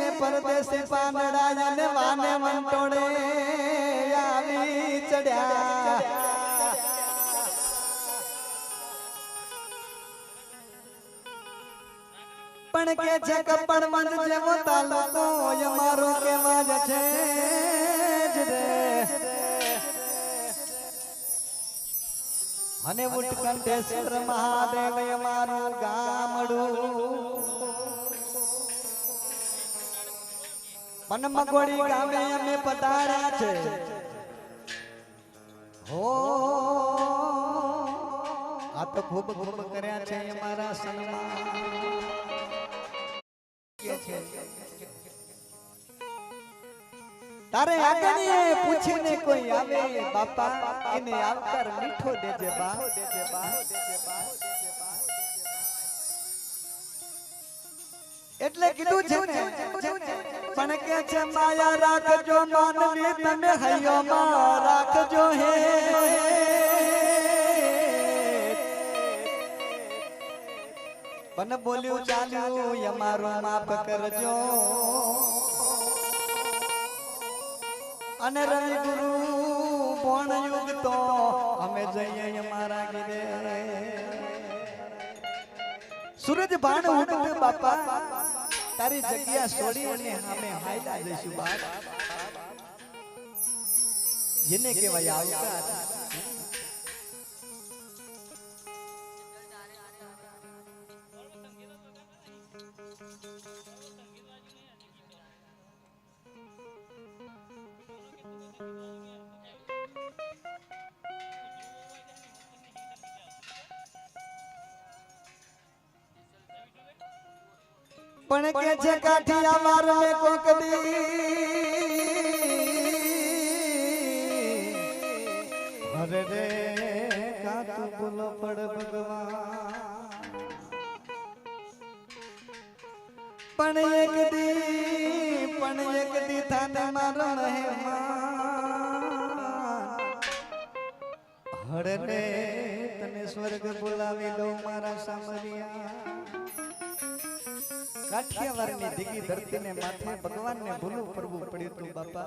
में परदेसी पानड़ा ने वाने मंटोड़े आवी चढ़्या पण के छे कपड़ मंज जेवो तालुको यमारो के वाज छे रे અને ઉત્કંઠેશ્વર મહાદેવ અમારું ગામડું મનમગોડી ગામે અમે પધાર્યા છે હો આ તો ખૂબ ખૂબ કર્યા છે અમારા સન્માન तारे आगनी पूछने कोई आवे बापा इने आवकर मीठो देजे बा એટલે કીધું છે ને પણ કે છે માયા રાખજો માનવી તમે હૈયો માં રાખજો હે પણ બોલ્યું ચાલ્યું અમારું માફ કરજો અને રવિ ગુરુ પોણ યુગ તો અમે જઈએ અમારા ગીરે સૂરજ બાણ ઉડે બાપા તારી જગ્યા છોડી અને અમે હાયલા જઈશું બાપ જેને કહેવાય આવકાર पण के छे काठियावाड़ में कोकड़ी अरे रे का तू बोलो पड़ भगवान पण एक दी थाने मारो मेहमान अरे रे तने स्वर्ग बोलावी लो मारा सामरिया काठियावाड़ ने दिगी धरती ने माथे भगवान ने भूलू प्रभु पड़્યું તું बापा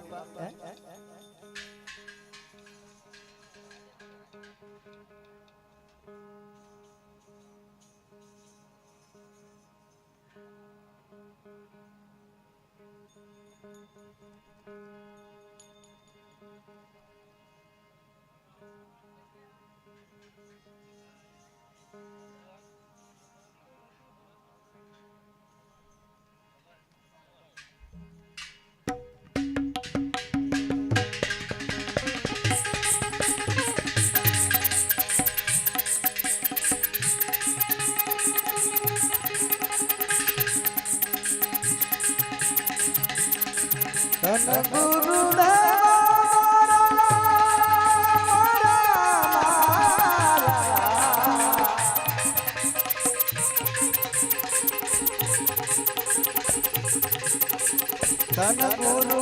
धन गुरु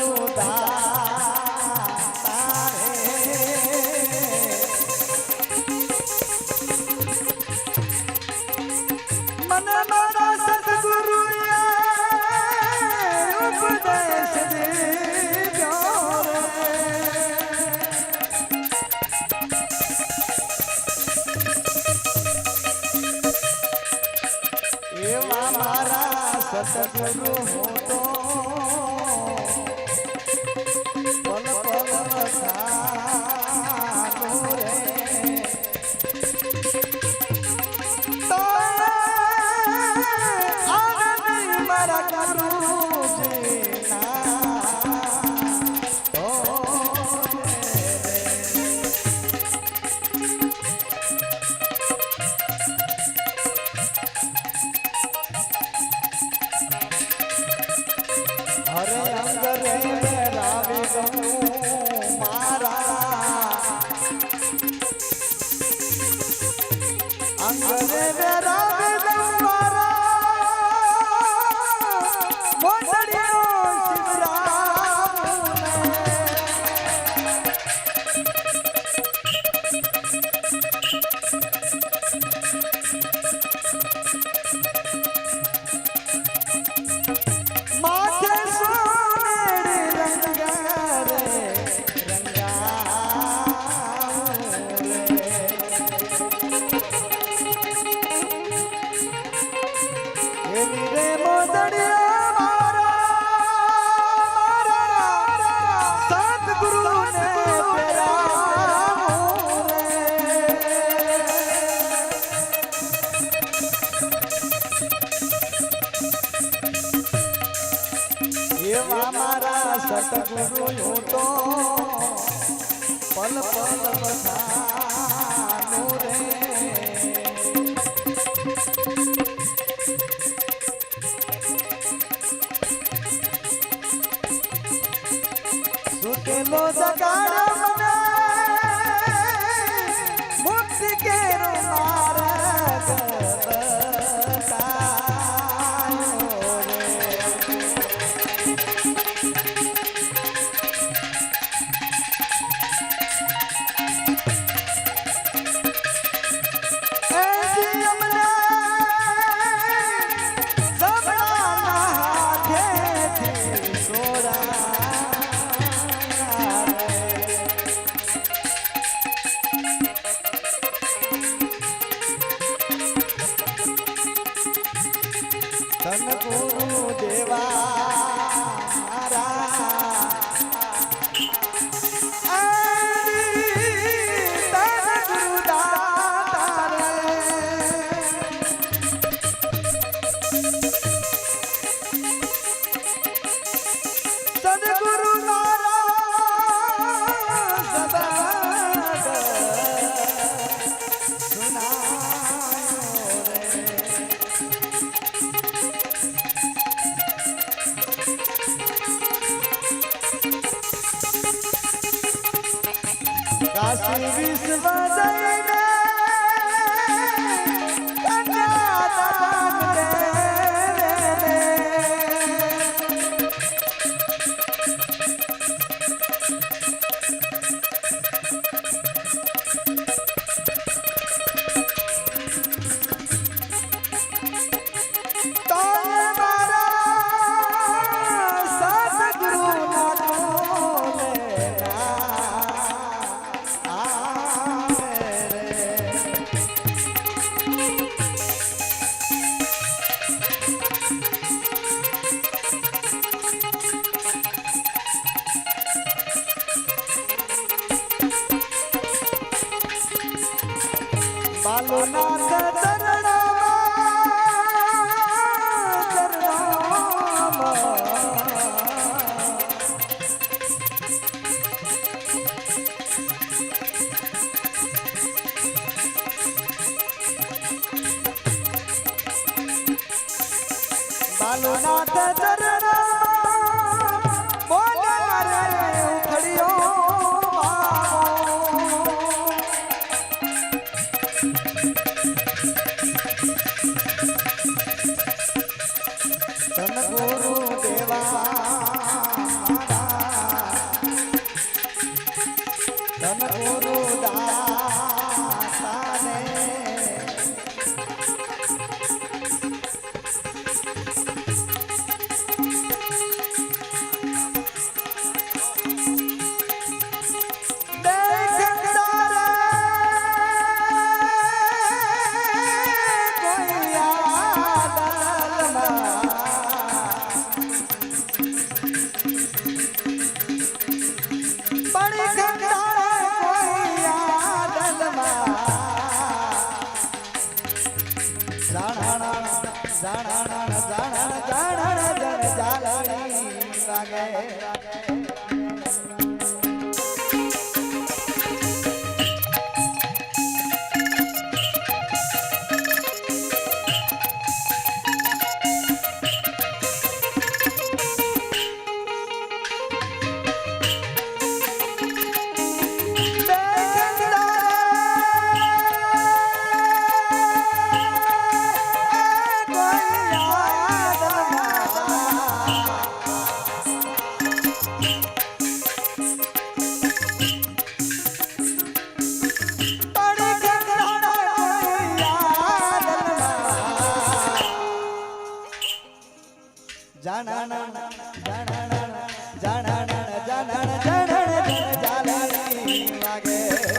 मन मारा सतगुरु उपदेश दे एवा मारा सतगुरु हो तो पल पल तो आनंद मारा गुरु हरे अंगरे रावी गऊ मारा अंगरे रावी गऊ मारा मोटड़ियो शिवराम माथे એવા મારા સતગુરુ હું તો પલ પલ વસાનું રે સુતેલો જગાડ્યો મને મુક્તિ કેરો માર્ગ બતાયો રે ધન ગુરુ દેવા સદગુરુ કાશી વિશ્વ જઈને કન્યાદાન દે બાલુનાથ ચરણ બોલે રે ઉખડ્યો ધન ગુરુ દેવા ધન ગુરુ દાતાને જાણ જાલણી વાગે